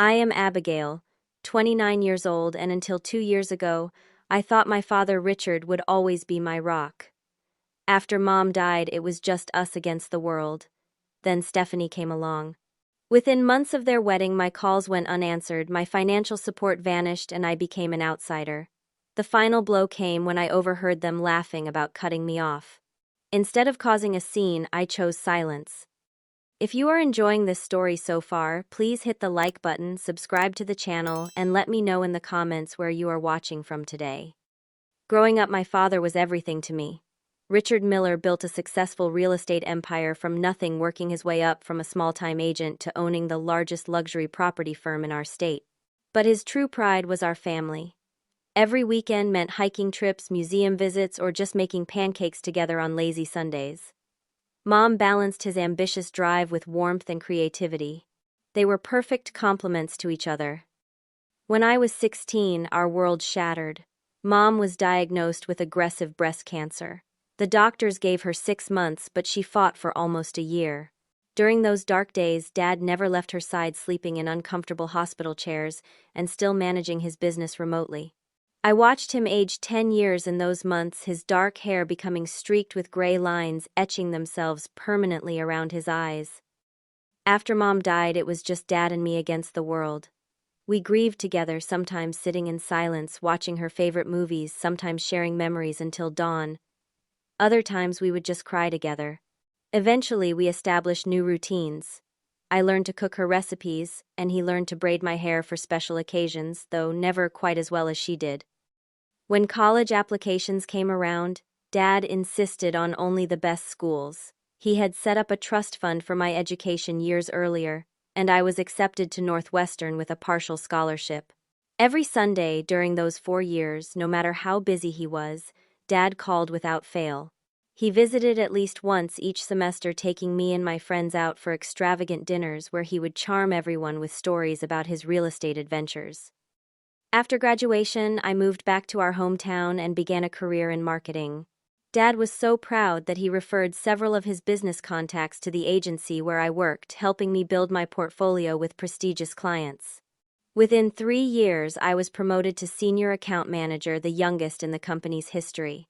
I am Abigail, 29 years old, and until 2 years ago, I thought my father Richard would always be my rock. After Mom died, it was just us against the world. Then Stephanie came along. Within months of their wedding, my calls went unanswered, my financial support vanished, and I became an outsider. The final blow came when I overheard them laughing about cutting me off. Instead of causing a scene, I chose silence. If you are enjoying this story so far, please hit the like button, subscribe to the channel, and let me know in the comments where you are watching from today. Growing up, my father was everything to me. Richard Miller built a successful real estate empire from nothing, working his way up from a small-time agent to owning the largest luxury property firm in our state. But his true pride was our family. Every weekend meant hiking trips, museum visits, or just making pancakes together on lazy Sundays. Mom balanced his ambitious drive with warmth and creativity. They were perfect complements to each other. When I was 16, our world shattered. Mom was diagnosed with aggressive breast cancer. The doctors gave her 6 months, but she fought for almost a year. During those dark days, Dad never left her side, sleeping in uncomfortable hospital chairs and still managing his business remotely. I watched him age 10 years in those months, his dark hair becoming streaked with gray lines, etching themselves permanently around his eyes. After Mom died, it was just Dad and me against the world. We grieved together, sometimes sitting in silence, watching her favorite movies, sometimes sharing memories until dawn. Other times we would just cry together. Eventually, we established new routines. I learned to cook her recipes, and he learned to braid my hair for special occasions, though never quite as well as she did. When college applications came around, Dad insisted on only the best schools. He had set up a trust fund for my education years earlier, and I was accepted to Northwestern with a partial scholarship. Every Sunday during those 4 years, no matter how busy he was, Dad called without fail. He visited at least once each semester, taking me and my friends out for extravagant dinners where he would charm everyone with stories about his real estate adventures. After graduation, I moved back to our hometown and began a career in marketing. Dad was so proud that he referred several of his business contacts to the agency where I worked, helping me build my portfolio with prestigious clients. Within 3 years, I was promoted to senior account manager, the youngest in the company's history.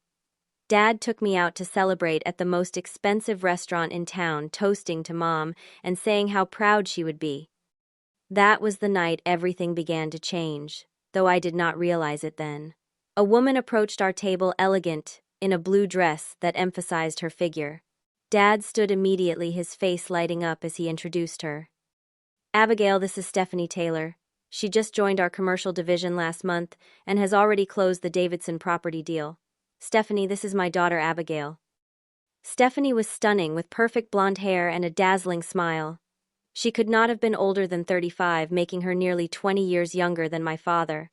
Dad took me out to celebrate at the most expensive restaurant in town, toasting to Mom and saying how proud she would be. That was the night everything began to change, though I did not realize it then. A woman approached our table, elegant, in a blue dress that emphasized her figure. Dad stood immediately, his face lighting up as he introduced her. "Abigail, this is Stephanie Taylor. She just joined our commercial division last month and has already closed the Davidson property deal. Stephanie, this is my daughter Abigail." Stephanie was stunning, with perfect blonde hair and a dazzling smile. She could not have been older than 35, making her nearly 20 years younger than my father.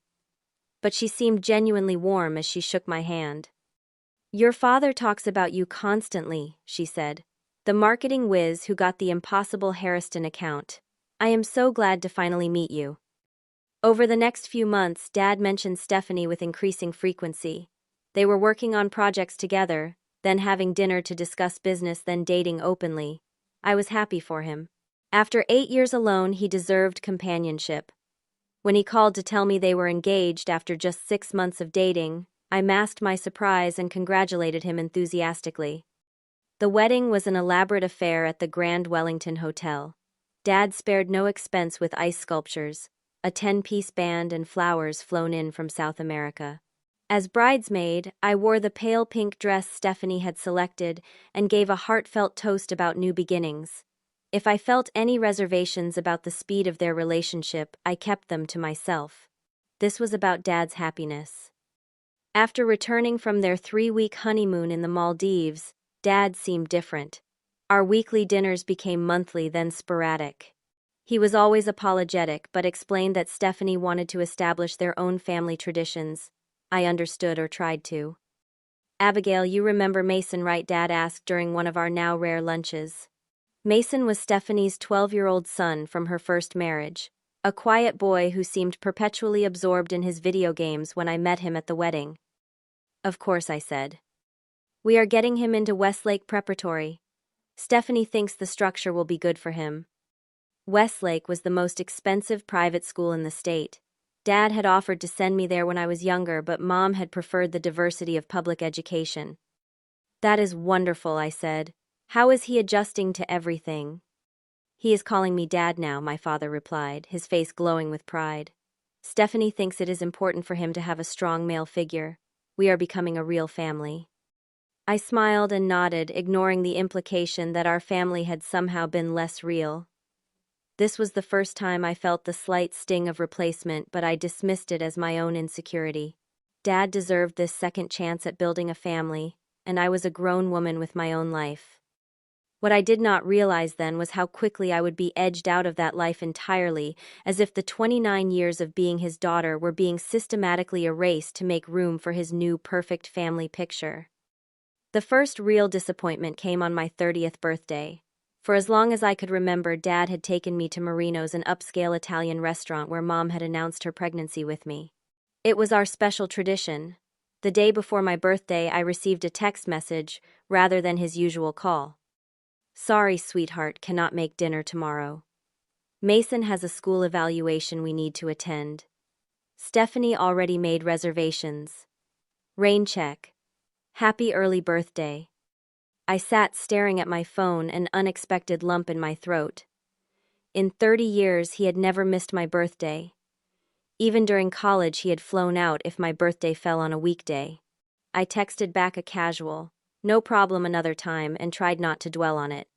But she seemed genuinely warm as she shook my hand. "Your father talks about you constantly," she said. "The marketing whiz who got the impossible Harriston account. I am so glad to finally meet you." Over the next few months, Dad mentioned Stephanie with increasing frequency. They were working on projects together, then having dinner to discuss business, then dating openly. I was happy for him. After 8 years alone, he deserved companionship. When he called to tell me they were engaged after just 6 months of dating, I masked my surprise and congratulated him enthusiastically. The wedding was an elaborate affair at the Grand Wellington Hotel. Dad spared no expense with ice sculptures, a 10-piece band, and flowers flown in from South America. As bridesmaid, I wore the pale pink dress Stephanie had selected and gave a heartfelt toast about new beginnings. If I felt any reservations about the speed of their relationship, I kept them to myself. This was about Dad's happiness. After returning from their 3-week honeymoon in the Maldives, Dad seemed different. Our weekly dinners became monthly, then sporadic. He was always apologetic, but explained that Stephanie wanted to establish their own family traditions. I understood, or tried to. "Abigail, you remember Mason, right?" Dad asked during one of our now rare lunches. Mason was Stephanie's 12-year-old son from her first marriage, a quiet boy who seemed perpetually absorbed in his video games when I met him at the wedding. "Of course," I said. "We are getting him into Westlake Preparatory. Stephanie thinks the structure will be good for him." Westlake was the most expensive private school in the state. Dad had offered to send me there when I was younger, but Mom had preferred the diversity of public education. That is wonderful, I said. How is he adjusting to everything? He is calling me Dad now, my father replied, his face glowing with pride. Stephanie thinks it is important for him to have a strong male figure. We are becoming a real family. I smiled and nodded, ignoring the implication that our family had somehow been less real. This was the first time I felt the slight sting of replacement, but I dismissed it as my own insecurity. Dad deserved this second chance at building a family, and I was a grown woman with my own life. What I did not realize then was how quickly I would be edged out of that life entirely, as if the 29 years of being his daughter were being systematically erased to make room for his new perfect family picture. The first real disappointment came on my 30th birthday. For as long as I could remember, Dad had taken me to Marino's, an upscale Italian restaurant where Mom had announced her pregnancy with me. It was our special tradition. The day before my birthday, I received a text message rather than his usual call. Sorry, sweetheart, cannot make dinner tomorrow. Mason has a school evaluation we need to attend. Stephanie already made reservations. Rain check. Happy early birthday. I sat staring at my phone, an unexpected lump in my throat. In 30 years, he had never missed my birthday. Even during college, he had flown out if my birthday fell on a weekday. I texted back a casual, "No problem, another time," and tried not to dwell on it.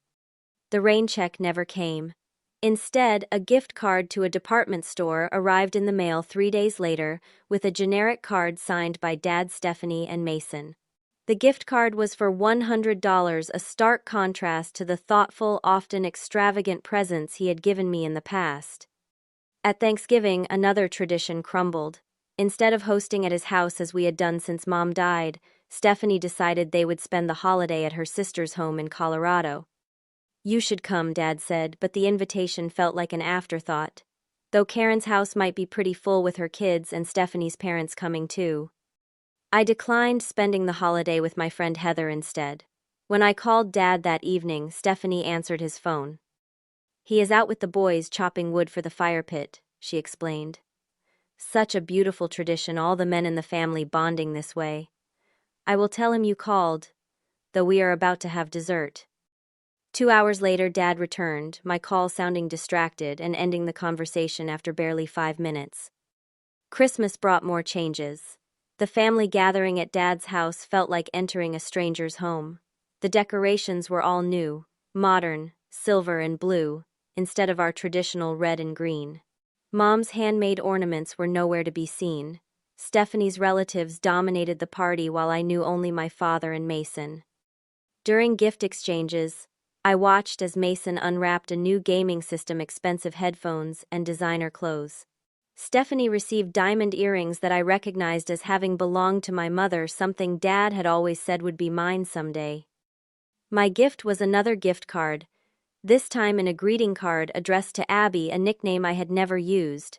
The rain check never came. Instead, a gift card to a department store arrived in the mail 3 days later with a generic card signed by Dad, Stephanie, and Mason. The gift card was for $100, a stark contrast to the thoughtful, often extravagant presents he had given me in the past. At Thanksgiving, another tradition crumbled. Instead of hosting at his house as we had done since Mom died, Stephanie decided they would spend the holiday at her sister's home in Colorado. You should come, Dad said, but the invitation felt like an afterthought. Though Karen's house might be pretty full with her kids and Stephanie's parents coming too. I declined spending the holiday with my friend Heather instead. When I called Dad that evening, Stephanie answered his phone. He is out with the boys chopping wood for the fire pit, she explained. Such a beautiful tradition, all the men in the family bonding this way. I will tell him you called, though we are about to have dessert. 2 hours later, Dad returned, my call sounding distracted and ending the conversation after barely 5 minutes. Christmas brought more changes. The family gathering at Dad's house felt like entering a stranger's home. The decorations were all new, modern, silver and blue, instead of our traditional red and green. Mom's handmade ornaments were nowhere to be seen. Stephanie's relatives dominated the party while I knew only my father and Mason. During gift exchanges, I watched as Mason unwrapped a new gaming system, expensive headphones, and designer clothes. Stephanie received diamond earrings that I recognized as having belonged to my mother, something Dad had always said would be mine someday. My gift was another gift card, this time in a greeting card addressed to Abby, a nickname I had never used.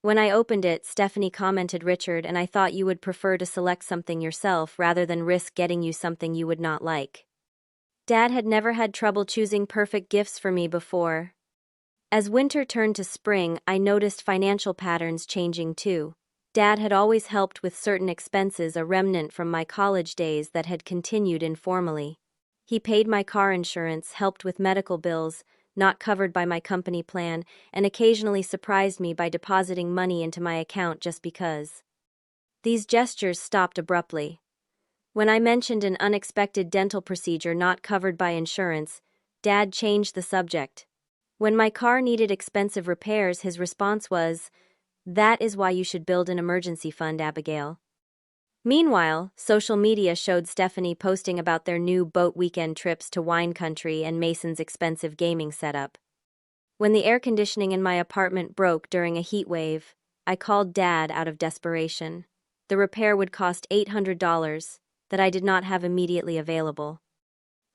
When I opened it, Stephanie commented, "Richard, and I thought you would prefer to select something yourself rather than risk getting you something you would not like." Dad had never had trouble choosing perfect gifts for me before. As winter turned to spring, I noticed financial patterns changing too. Dad had always helped with certain expenses, a remnant from my college days that had continued informally. He paid my car insurance, helped with medical bills, not covered by my company plan, and occasionally surprised me by depositing money into my account just because. These gestures stopped abruptly. When I mentioned an unexpected dental procedure not covered by insurance, Dad changed the subject. When my car needed expensive repairs, his response was, "That is why you should build an emergency fund, Abigail." Meanwhile, social media showed Stephanie posting about their new boat weekend trips to wine country and Mason's expensive gaming setup. When the air conditioning in my apartment broke during a heat wave, I called Dad out of desperation. The repair would cost $800 that I did not have immediately available.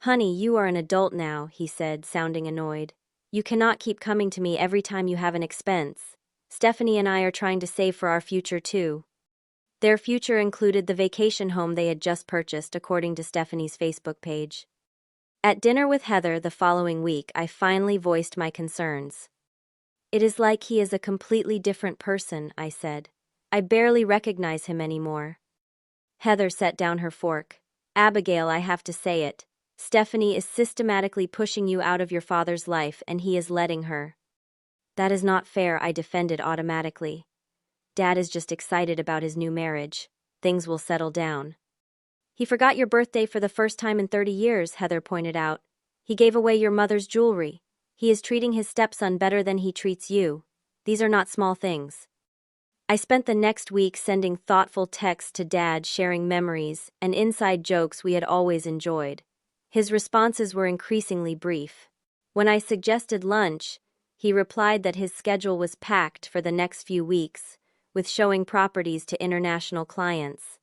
"Honey, you are an adult now," he said, sounding annoyed. "You cannot keep coming to me every time you have an expense. Stephanie and I are trying to save for our future too." Their future included the vacation home they had just purchased, according to Stephanie's Facebook page. At dinner with Heather the following week, I finally voiced my concerns. It is like he is a completely different person, I said. I barely recognize him anymore. Heather set down her fork. Abigail, I have to say it. Stephanie is systematically pushing you out of your father's life, and he is letting her. That is not fair, I defended automatically. Dad is just excited about his new marriage. Things will settle down. He forgot your birthday for the first time in 30 years, Heather pointed out. He gave away your mother's jewelry. He is treating his stepson better than he treats you. These are not small things. I spent the next week sending thoughtful texts to Dad, sharing memories and inside jokes we had always enjoyed. His responses were increasingly brief. When I suggested lunch, he replied that his schedule was packed for the next few weeks, with showing properties to international clients.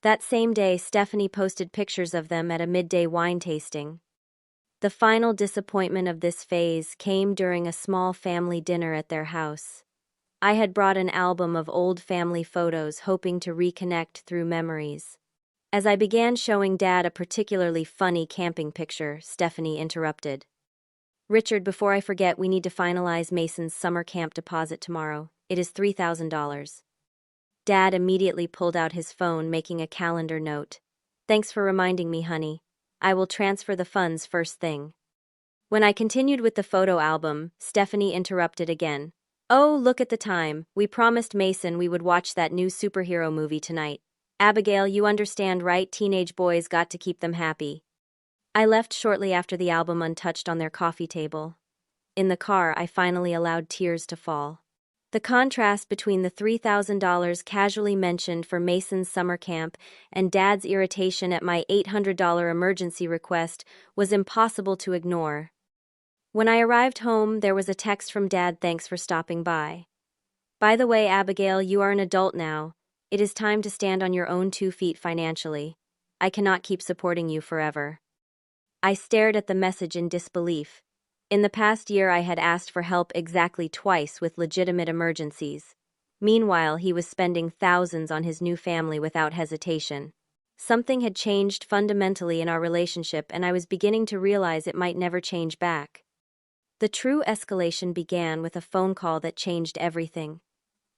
That same day, Stephanie posted pictures of them at a midday wine tasting. The final disappointment of this phase came during a small family dinner at their house. I had brought an album of old family photos, hoping to reconnect through memories. As I began showing Dad a particularly funny camping picture, Stephanie interrupted. Richard, before I forget, we need to finalize Mason's summer camp deposit tomorrow. It is $3,000. Dad immediately pulled out his phone, making a calendar note. Thanks for reminding me, honey. I will transfer the funds first thing. When I continued with the photo album, Stephanie interrupted again. Oh, look at the time. We promised Mason we would watch that new superhero movie tonight. Abigail, you understand, right? Teenage boys got to keep them happy. I left shortly after the album untouched on their coffee table. In the car, I finally allowed tears to fall. The contrast between the $3,000 casually mentioned for Mason's summer camp and Dad's irritation at my $800 emergency request was impossible to ignore. When I arrived home, there was a text from Dad. Thanks for stopping by. By the way, Abigail, you are an adult now. It is time to stand on your own 2 feet financially. I cannot keep supporting you forever. I stared at the message in disbelief. In the past year, I had asked for help exactly twice with legitimate emergencies. Meanwhile, he was spending thousands on his new family without hesitation. Something had changed fundamentally in our relationship, and I was beginning to realize it might never change back. The true escalation began with a phone call that changed everything.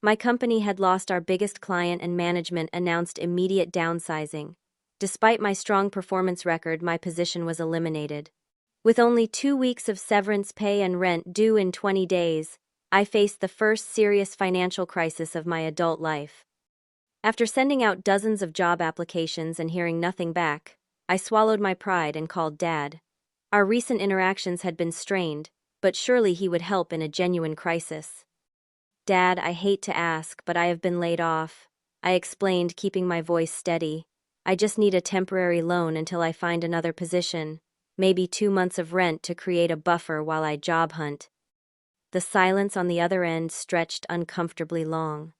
My company had lost our biggest client, and management announced immediate downsizing. Despite my strong performance record, my position was eliminated. With only 2 weeks of severance pay and rent due in 20 days, I faced the first serious financial crisis of my adult life. After sending out dozens of job applications and hearing nothing back, I swallowed my pride and called Dad. Our recent interactions had been strained, but surely he would help in a genuine crisis. Dad, I hate to ask, but I have been laid off, I explained, keeping my voice steady. I just need a temporary loan until I find another position. Maybe 2 months of rent to create a buffer while I job hunt. The silence on the other end stretched uncomfortably long.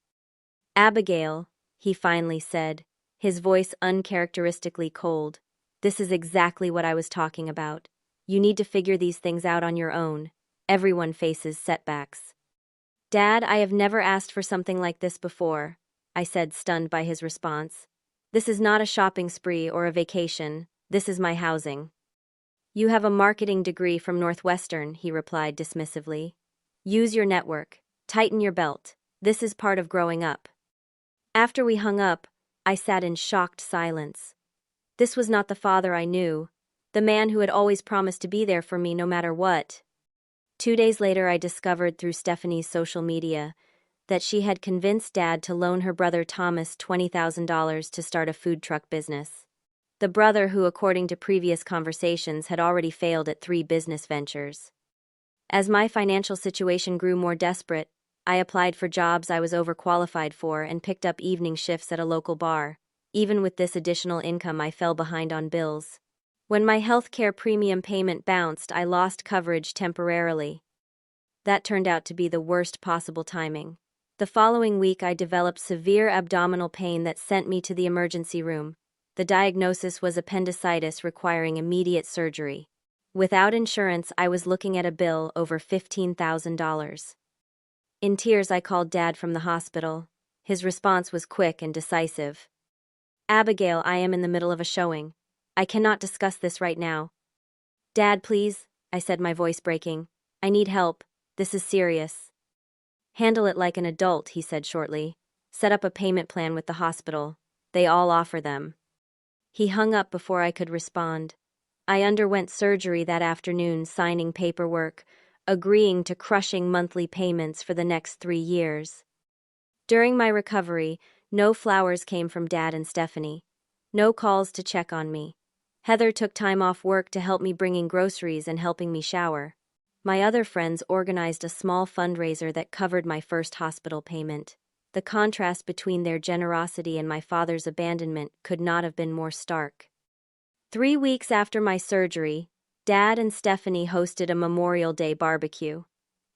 Abigail, he finally said, his voice uncharacteristically cold. This is exactly what I was talking about. You need to figure these things out on your own. Everyone faces setbacks. Dad, I have never asked for something like this before, I said, stunned by his response. This is not a shopping spree or a vacation. This is my housing. You have a marketing degree from Northwestern, he replied dismissively. Use your network. Tighten your belt. This is part of growing up. After we hung up, I sat in shocked silence. This was not the father I knew, the man who had always promised to be there for me no matter what. 2 days later, I discovered through Stephanie's social media that she had convinced Dad to loan her brother Thomas $20,000 to start a food truck business. The brother who, according to previous conversations, had already failed at 3 business ventures. As my financial situation grew more desperate, I applied for jobs I was overqualified for and picked up evening shifts at a local bar. Even with this additional income, I fell behind on bills. When my healthcare premium payment bounced, I lost coverage temporarily. That turned out to be the worst possible timing. The following week, I developed severe abdominal pain that sent me to the emergency room. The diagnosis was appendicitis requiring immediate surgery. Without insurance, I was looking at a bill over $15,000. In tears, I called Dad from the hospital. His response was quick and decisive. Abigail, I am in the middle of a showing. I cannot discuss this right now. Dad, please, I said, my voice breaking. I need help. This is serious. Handle it like an adult, he said shortly. Set up a payment plan with the hospital. They all offer them. He hung up before I could respond. I underwent surgery that afternoon, signing paperwork, agreeing to crushing monthly payments for the next 3 years. During my recovery, no flowers came from Dad and Stephanie. No calls to check on me. Heather took time off work to help me bringing groceries and helping me shower. My other friends organized a small fundraiser that covered my first hospital payment. The contrast between their generosity and my father's abandonment could not have been more stark. 3 weeks after my surgery, Dad and Stephanie hosted a Memorial Day barbecue.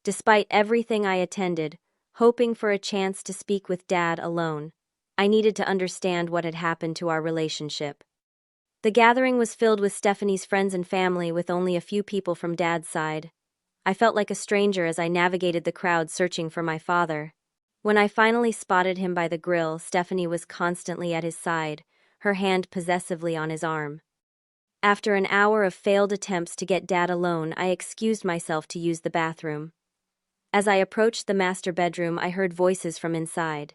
Despite everything I attended, hoping for a chance to speak with Dad alone, I needed to understand what had happened to our relationship. The gathering was filled with Stephanie's friends and family, with only a few people from Dad's side. I felt like a stranger as I navigated the crowd searching for my father. When I finally spotted him by the grill, Stephanie was constantly at his side, her hand possessively on his arm. After an hour of failed attempts to get Dad alone, I excused myself to use the bathroom. As I approached the master bedroom, I heard voices from inside.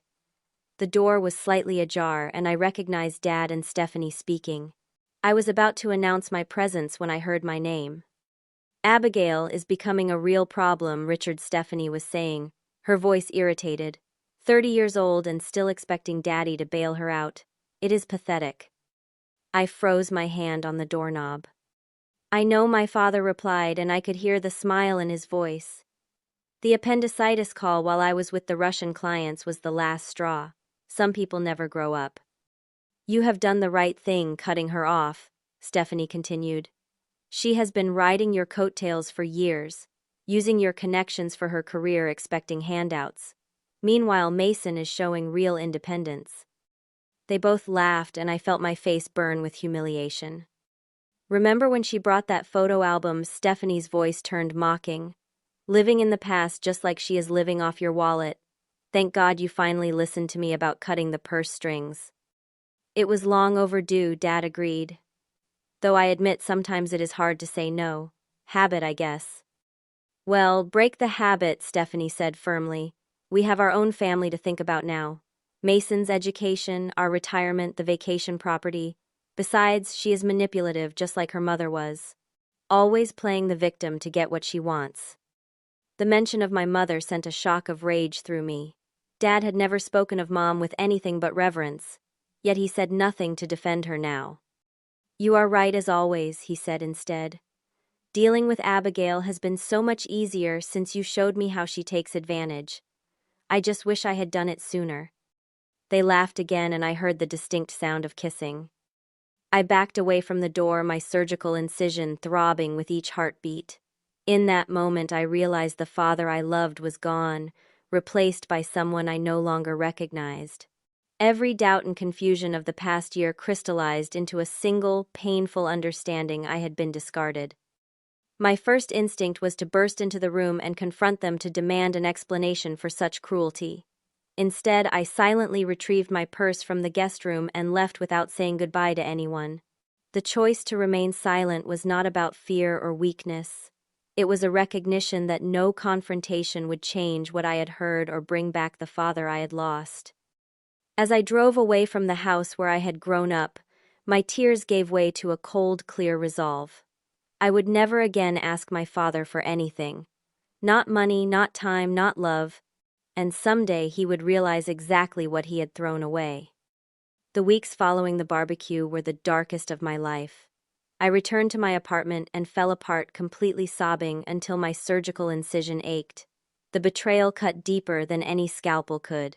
The door was slightly ajar, and I recognized Dad and Stephanie speaking. I was about to announce my presence when I heard my name. Abigail is becoming a real problem, Richard, Stephanie was saying, her voice irritated. 30 years old and still expecting Daddy to bail her out. It is pathetic. I froze my hand on the doorknob. I know, my father replied, and I could hear the smile in his voice. The appendicitis call while I was with the Russian clients was the last straw. Some people never grow up. You have done the right thing cutting her off, Stephanie continued. She has been riding your coattails for years, using your connections for her career, expecting handouts. Meanwhile, Mason is showing real independence. They both laughed, and I felt my face burn with humiliation. Remember when she brought that photo album? Stephanie's voice turned mocking. Living in the past just like she is living off your wallet. Thank God you finally listened to me about cutting the purse strings. It was long overdue, Dad agreed. Though I admit sometimes it is hard to say no. Habit, I guess. Well, break the habit, Stephanie said firmly. We have our own family to think about now. Mason's education, our retirement, the vacation property. Besides, she is manipulative just like her mother was. Always playing the victim to get what she wants. The mention of my mother sent a shock of rage through me. Dad had never spoken of Mom with anything but reverence, yet he said nothing to defend her now. You are right as always, he said instead. Dealing with Abigail has been so much easier since you showed me how she takes advantage. I just wish I had done it sooner. They laughed again, and I heard the distinct sound of kissing. I backed away from the door, my surgical incision throbbing with each heartbeat. In that moment, I realized the father I loved was gone, replaced by someone I no longer recognized. Every doubt and confusion of the past year crystallized into a single, painful understanding: I had been discarded. My first instinct was to burst into the room and confront them, to demand an explanation for such cruelty. Instead, I silently retrieved my purse from the guest room and left without saying goodbye to anyone. The choice to remain silent was not about fear or weakness. It was a recognition that no confrontation would change what I had heard or bring back the father I had lost. As I drove away from the house where I had grown up, my tears gave way to a cold, clear resolve. I would never again ask my father for anything. Not money, not time, not love. And someday he would realize exactly what he had thrown away. The weeks following the barbecue were the darkest of my life. I returned to my apartment and fell apart, completely sobbing until my surgical incision ached. The betrayal cut deeper than any scalpel could.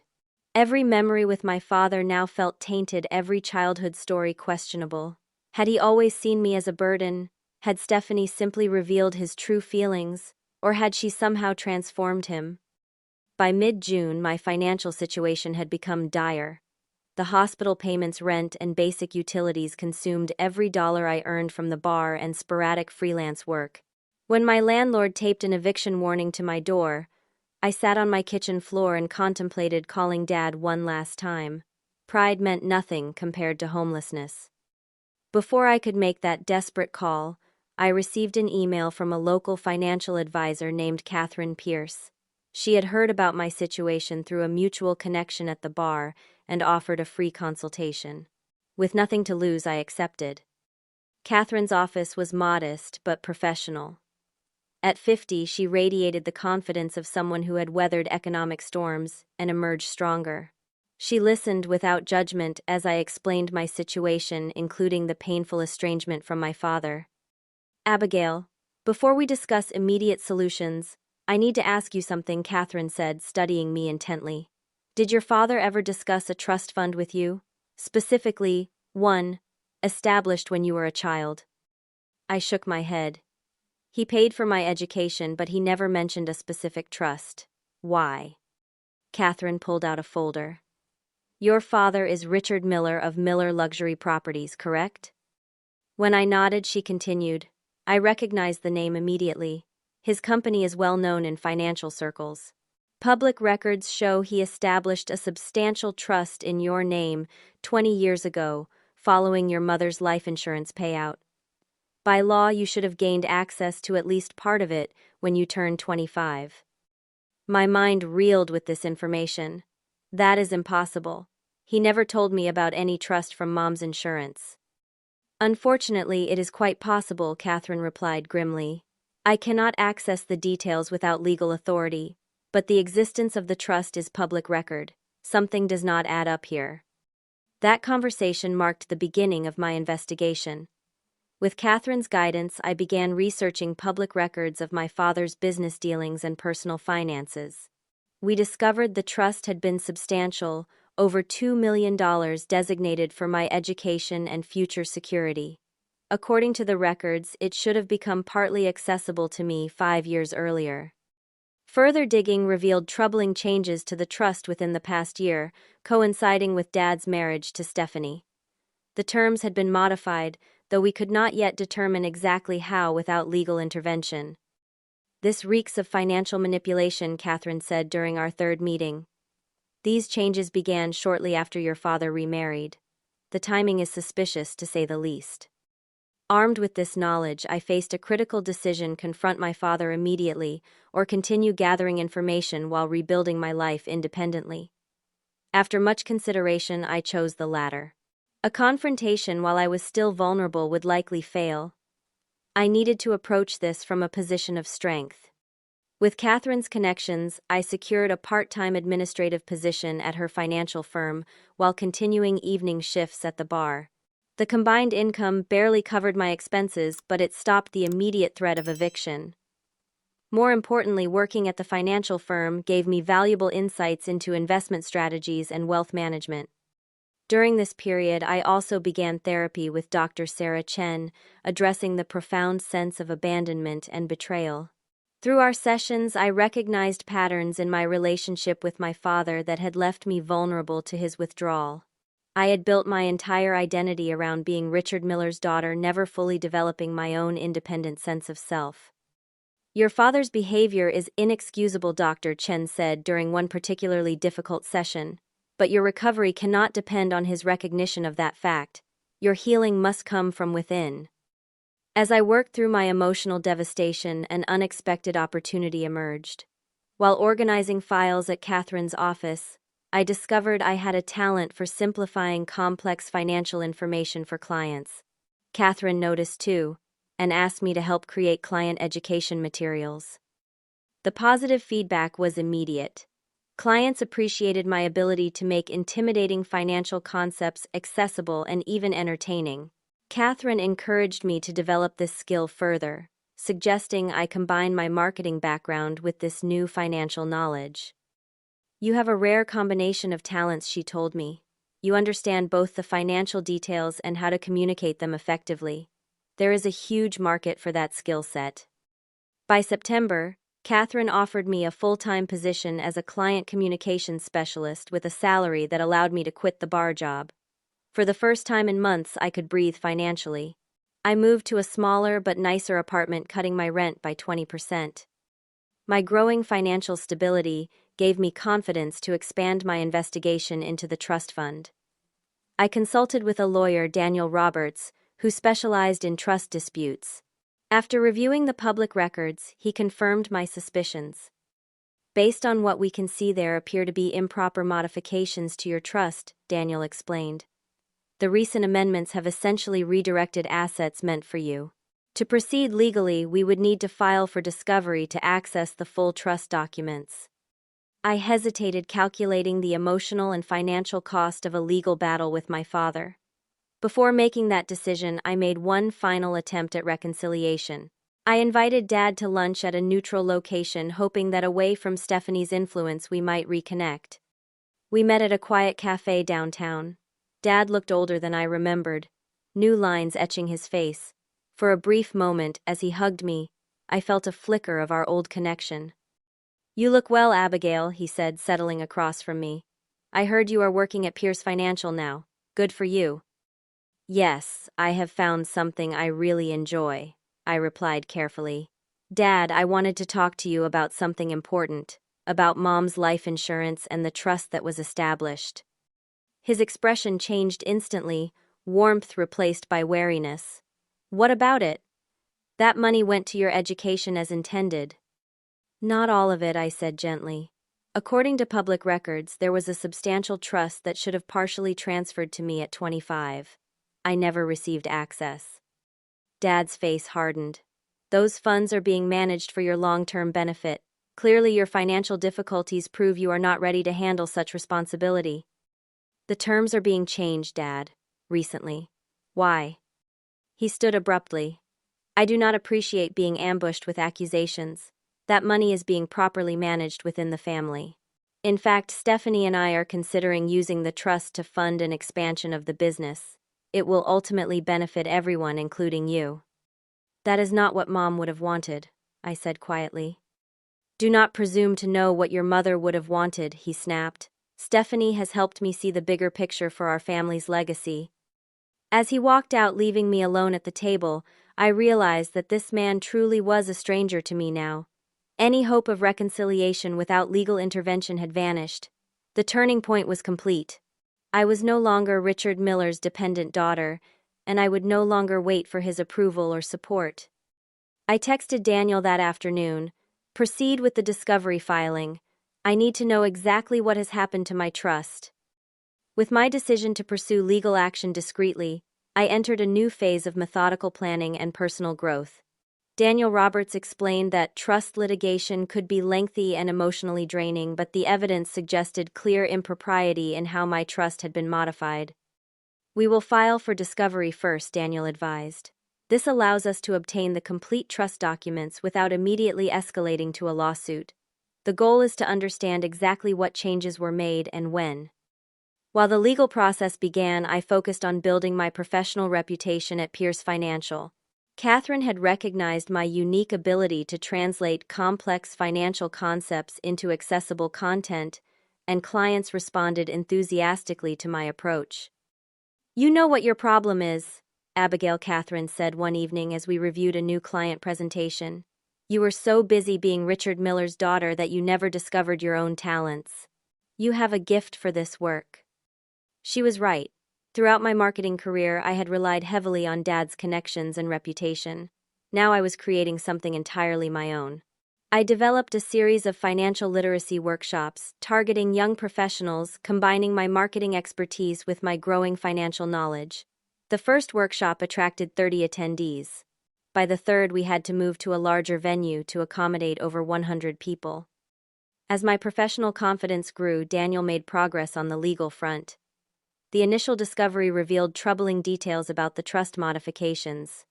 Every memory with my father now felt tainted, every childhood story questionable. Had he always seen me as a burden? Had Stephanie simply revealed his true feelings? Or had she somehow transformed him? By mid-June, my financial situation had become dire. The hospital payments, rent, and basic utilities consumed every dollar I earned from the bar and sporadic freelance work. When my landlord taped an eviction warning to my door, I sat on my kitchen floor and contemplated calling Dad one last time. Pride meant nothing compared to homelessness. Before I could make that desperate call, I received an email from a local financial advisor named Catherine Pierce. She had heard about my situation through a mutual connection at the bar and offered a free consultation. With nothing to lose, I accepted. Catherine's office was modest but professional. At 50, she radiated the confidence of someone who had weathered economic storms and emerged stronger. She listened without judgment as I explained my situation, including the painful estrangement from my father. "Abigail, before we discuss immediate solutions, I need to ask you something," Catherine said, studying me intently. "Did your father ever discuss a trust fund with you? Specifically, one established when you were a child?" I shook my head. "He paid for my education, but he never mentioned a specific trust." "Why?" Catherine pulled out a folder. "Your father is Richard Miller of Miller Luxury Properties, correct?" When I nodded, she continued, "I recognized the name immediately. His company is well known in financial circles. Public records show he established a substantial trust in your name 20 years ago, following your mother's life insurance payout. By law, you should have gained access to at least part of it when you turned 25. My mind reeled with this information. That is impossible. He never told me about any trust from Mom's insurance. Unfortunately, it is quite possible, Catherine replied grimly. I cannot access the details without legal authority, but the existence of the trust is public record. Something does not add up here. That conversation marked the beginning of my investigation. With Catherine's guidance, I began researching public records of my father's business dealings and personal finances. We discovered the trust had been substantial, over $2 million designated for my education and future security. According to the records, it should have become partly accessible to me 5 years earlier. Further digging revealed troubling changes to the trust within the past year, coinciding with Dad's marriage to Stephanie. The terms had been modified, though we could not yet determine exactly how without legal intervention. This reeks of financial manipulation, Catherine said during our third meeting. These changes began shortly after your father remarried. The timing is suspicious, to say the least. Armed with this knowledge, I faced a critical decision: confront my father immediately, or continue gathering information while rebuilding my life independently. After much consideration, I chose the latter. A confrontation while I was still vulnerable would likely fail. I needed to approach this from a position of strength. With Catherine's connections, I secured a part-time administrative position at her financial firm while continuing evening shifts at the bar. The combined income barely covered my expenses, but it stopped the immediate threat of eviction. More importantly, working at the financial firm gave me valuable insights into investment strategies and wealth management. During this period, I also began therapy with Dr. Sarah Chen, addressing the profound sense of abandonment and betrayal. Through our sessions, I recognized patterns in my relationship with my father that had left me vulnerable to his withdrawal. I had built my entire identity around being Richard Miller's daughter, never fully developing my own independent sense of self. Your father's behavior is inexcusable, Dr. Chen said during one particularly difficult session, but your recovery cannot depend on his recognition of that fact. Your healing must come from within. As I worked through my emotional devastation, an unexpected opportunity emerged. While organizing files at Catherine's office, I discovered I had a talent for simplifying complex financial information for clients. Catherine noticed too, and asked me to help create client education materials. The positive feedback was immediate. Clients appreciated my ability to make intimidating financial concepts accessible and even entertaining. Catherine encouraged me to develop this skill further, suggesting I combine my marketing background with this new financial knowledge. You have a rare combination of talents, she told me. You understand both the financial details and how to communicate them effectively. There is a huge market for that skill set. By September, Catherine offered me a full-time position as a client communications specialist with a salary that allowed me to quit the bar job. For the first time in months, I could breathe financially. I moved to a smaller but nicer apartment, cutting my rent by 20%. My growing financial stability gave me confidence to expand my investigation into the trust fund. I consulted with a lawyer, Daniel Roberts, who specialized in trust disputes. After reviewing the public records, he confirmed my suspicions. Based on what we can see, there appear to be improper modifications to your trust, Daniel explained. The recent amendments have essentially redirected assets meant for you. To proceed legally, we would need to file for discovery to access the full trust documents. I hesitated, calculating the emotional and financial cost of a legal battle with my father. Before making that decision, I made one final attempt at reconciliation. I invited Dad to lunch at a neutral location, hoping that away from Stephanie's influence we might reconnect. We met at a quiet cafe downtown. Dad looked older than I remembered, new lines etching his face. For a brief moment, as he hugged me, I felt a flicker of our old connection. "You look well, Abigail," he said, settling across from me. "I heard you are working at Pierce Financial now. Good for you." "Yes, I have found something I really enjoy," I replied carefully. "Dad, I wanted to talk to you about something important, about Mom's life insurance and the trust that was established." His expression changed instantly, warmth replaced by wariness. "What about it?" "That money went to your education as intended." "Not all of it," I said gently. "According to public records, there was a substantial trust that should have partially transferred to me at 25. I never received access." Dad's face hardened. "Those funds are being managed for your long-term benefit. Clearly, your financial difficulties prove you are not ready to handle such responsibility." "The terms are being changed, Dad, recently." "Why?" He stood abruptly. "I do not appreciate being ambushed with accusations. That money is being properly managed within the family. In fact, Stephanie and I are considering using the trust to fund an expansion of the business. It will ultimately benefit everyone, including you." "That is not what Mom would have wanted," I said quietly. "Do not presume to know what your mother would have wanted," he snapped. "Stephanie has helped me see the bigger picture for our family's legacy." As he walked out, leaving me alone at the table, I realized that this man truly was a stranger to me now. Any hope of reconciliation without legal intervention had vanished. The turning point was complete. I was no longer Richard Miller's dependent daughter, and I would no longer wait for his approval or support. I texted Daniel that afternoon. "Proceed with the discovery filing. I need to know exactly what has happened to my trust." With my decision to pursue legal action discreetly, I entered a new phase of methodical planning and personal growth. Daniel Roberts explained that trust litigation could be lengthy and emotionally draining, but the evidence suggested clear impropriety in how my trust had been modified. "We will file for discovery first," Daniel advised. "This allows us to obtain the complete trust documents without immediately escalating to a lawsuit. The goal is to understand exactly what changes were made and when." While the legal process began, I focused on building my professional reputation at Pierce Financial. Catherine had recognized my unique ability to translate complex financial concepts into accessible content, and clients responded enthusiastically to my approach. "You know what your problem is," Abigail Catherine said one evening as we reviewed a new client presentation. "You were so busy being Richard Miller's daughter that you never discovered your own talents. You have a gift for this work." She was right. Throughout my marketing career, I had relied heavily on Dad's connections and reputation. Now I was creating something entirely my own. I developed a series of financial literacy workshops targeting young professionals, combining my marketing expertise with my growing financial knowledge. The first workshop attracted 30 attendees. By the third, we had to move to a larger venue to accommodate over 100 people. As my professional confidence grew, Daniel made progress on the legal front. The initial discovery revealed troubling details about the trust modifications.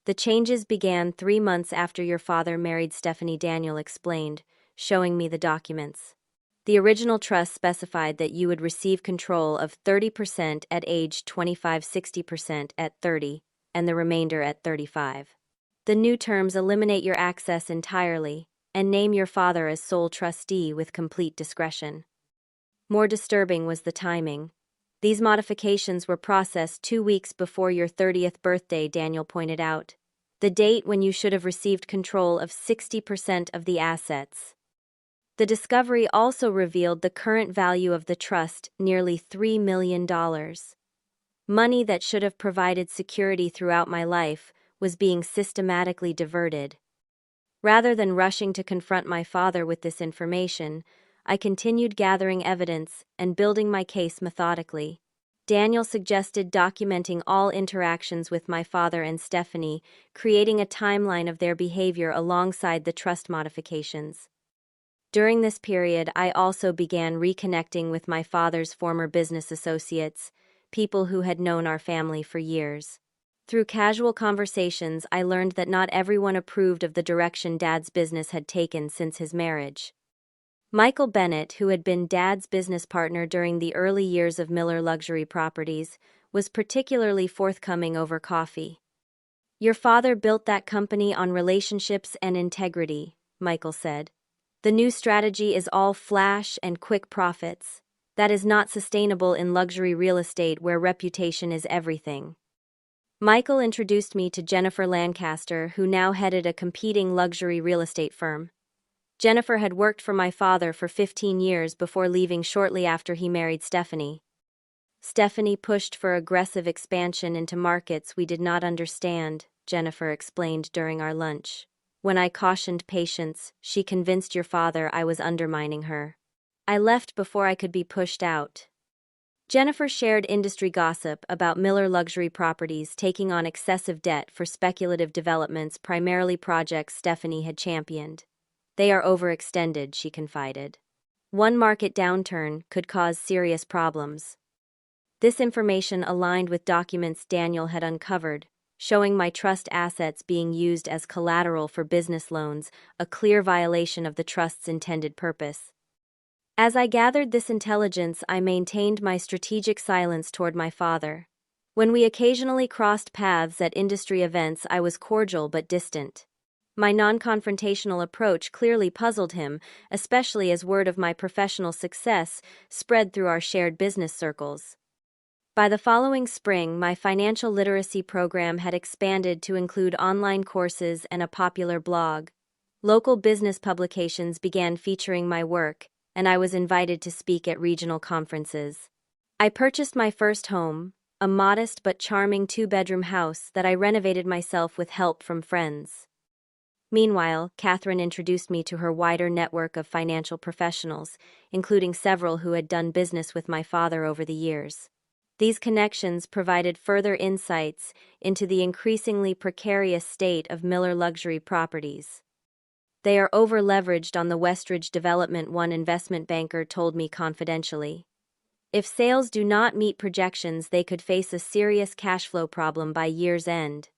"The changes began 3 months after your father married Stephanie," Daniel explained, showing me the documents. "The original trust specified that you would receive control of 30% at age 25, 60% at 30, and the remainder at 35. The new terms eliminate your access entirely and name your father as sole trustee with complete discretion." More disturbing was the timing. "These modifications were processed 2 weeks before your 30th birthday," Daniel pointed out. "The date when you should have received control of 60% of the assets." The discovery also revealed the current value of the trust, nearly $3 million. Money that should have provided security throughout my life was being systematically diverted. Rather than rushing to confront my father with this information, I continued gathering evidence and building my case methodically. Daniel suggested documenting all interactions with my father and Stephanie, creating a timeline of their behavior alongside the trust modifications. During this period, I also began reconnecting with my father's former business associates, people who had known our family for years. Through casual conversations, I learned that not everyone approved of the direction Dad's business had taken since his marriage. Michael Bennett, who had been Dad's business partner during the early years of Miller Luxury Properties, was particularly forthcoming over coffee. "Your father built that company on relationships and integrity," Michael said. "The new strategy is all flash and quick profits. That is not sustainable in luxury real estate where reputation is everything." Michael introduced me to Jennifer Lancaster, who now headed a competing luxury real estate firm. Jennifer had worked for my father for 15 years before leaving shortly after he married Stephanie. "Stephanie pushed for aggressive expansion into markets we did not understand," Jennifer explained during our lunch. "When I cautioned patience, she convinced your father I was undermining her. I left before I could be pushed out." Jennifer shared industry gossip about Miller Luxury Properties taking on excessive debt for speculative developments, primarily projects Stephanie had championed. "They are overextended," she confided. "One market downturn could cause serious problems." This information aligned with documents Daniel had uncovered, showing my trust assets being used as collateral for business loans, a clear violation of the trust's intended purpose. As I gathered this intelligence, I maintained my strategic silence toward my father. When we occasionally crossed paths at industry events, I was cordial but distant. My non-confrontational approach clearly puzzled him, especially as word of my professional success spread through our shared business circles. By the following spring, my financial literacy program had expanded to include online courses and a popular blog. Local business publications began featuring my work, and I was invited to speak at regional conferences. I purchased my first home, a modest but charming 2-bedroom house that I renovated myself with help from friends. Meanwhile, Catherine introduced me to her wider network of financial professionals, including several who had done business with my father over the years. These connections provided further insights into the increasingly precarious state of Miller Luxury Properties. "They are over-leveraged on the Westridge development," one investment banker told me confidentially. "If sales do not meet projections, they could face a serious cash flow problem by year's end."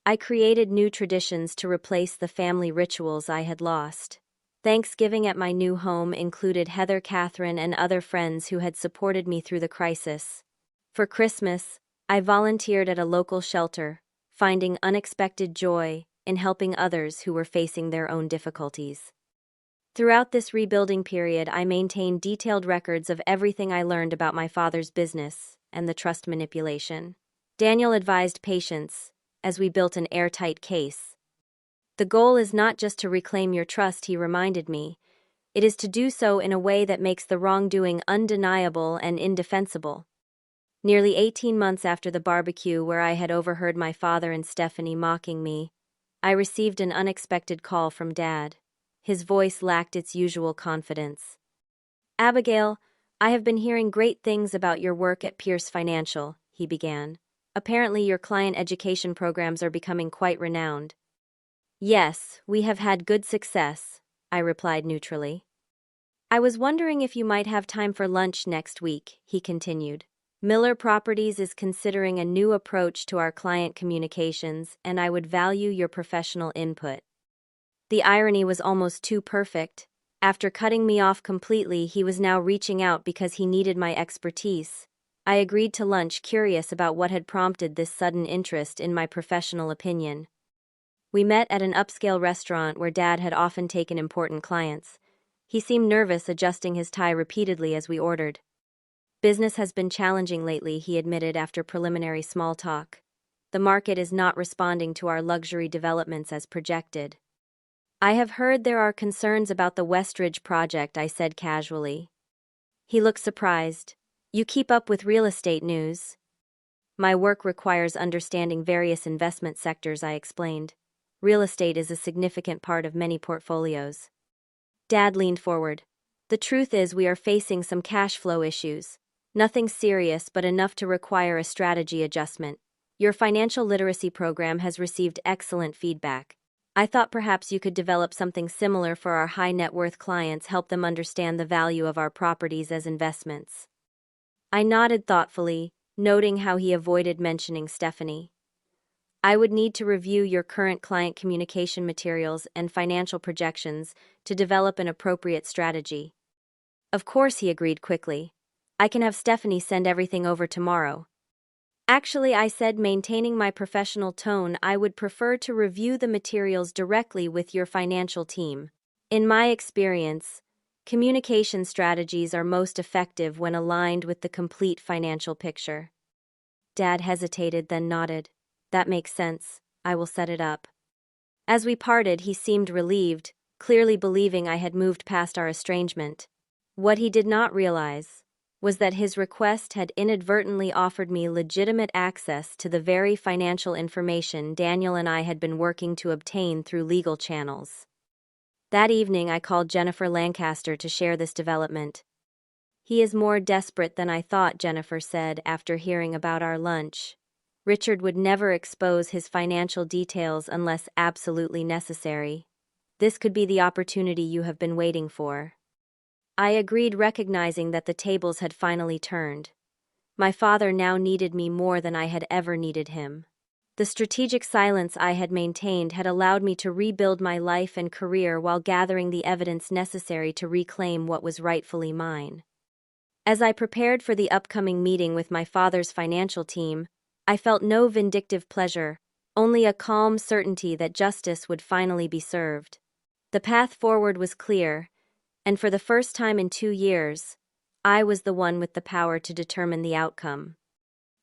I created new traditions to replace the family rituals I had lost. Thanksgiving at my new home included Heather, Catherine, and other friends who had supported me through the crisis. For Christmas, I volunteered at a local shelter, finding unexpected joy in helping others who were facing their own difficulties. Throughout this rebuilding period, I maintained detailed records of everything I learned about my father's business and the trust manipulation. Daniel advised patience as we built an airtight case. "The goal is not just to reclaim your trust," he reminded me. "It is to do so in a way that makes the wrongdoing undeniable and indefensible." Nearly 18 months after the barbecue where I had overheard my father and Stephanie mocking me, I received an unexpected call from Dad. His voice lacked its usual confidence. "Abigail, I have been hearing great things about your work at Pierce Financial," he began. "Apparently your client education programs are becoming quite renowned." "Yes, we have had good success," I replied neutrally. "I was wondering if you might have time for lunch next week," he continued. "Miller Properties is considering a new approach to our client communications, and I would value your professional input." The irony was almost too perfect. After cutting me off completely, he was now reaching out because he needed my expertise. I agreed to lunch, curious about what had prompted this sudden interest in my professional opinion. We met at an upscale restaurant where Dad had often taken important clients. He seemed nervous, adjusting his tie repeatedly as we ordered. "Business has been challenging lately," he admitted after preliminary small talk. "The market is not responding to our luxury developments as projected." "I have heard there are concerns about the Westridge project," I said casually. He looked surprised. "You keep up with real estate news?" My work requires understanding various investment sectors, I explained. Real estate is a significant part of many portfolios. Dad leaned forward. The truth is, we are facing some cash flow issues. Nothing serious, but enough to require a strategy adjustment. Your financial literacy program has received excellent feedback. I thought perhaps you could develop something similar for our high net worth clients, help them understand the value of our properties as investments. I nodded thoughtfully, noting how he avoided mentioning Stephanie. I would need to review your current client communication materials and financial projections to develop an appropriate strategy. Of course, he agreed quickly. I can have Stephanie send everything over tomorrow. Actually, I said, maintaining my professional tone, I would prefer to review the materials directly with your financial team. In my experience, communication strategies are most effective when aligned with the complete financial picture. Dad hesitated, then nodded. That makes sense. I will set it up. As we parted, he seemed relieved, clearly believing I had moved past our estrangement. What he did not realize was that his request had inadvertently offered me legitimate access to the very financial information Daniel and I had been working to obtain through legal channels. That evening, I called Jennifer Lancaster to share this development. He is more desperate than I thought, Jennifer said after hearing about our lunch. Richard would never expose his financial details unless absolutely necessary. This could be the opportunity you have been waiting for. I agreed, recognizing that the tables had finally turned. My father now needed me more than I had ever needed him. The strategic silence I had maintained had allowed me to rebuild my life and career while gathering the evidence necessary to reclaim what was rightfully mine. As I prepared for the upcoming meeting with my father's financial team, I felt no vindictive pleasure, only a calm certainty that justice would finally be served. The path forward was clear, and for the first time in 2 years, I was the one with the power to determine the outcome.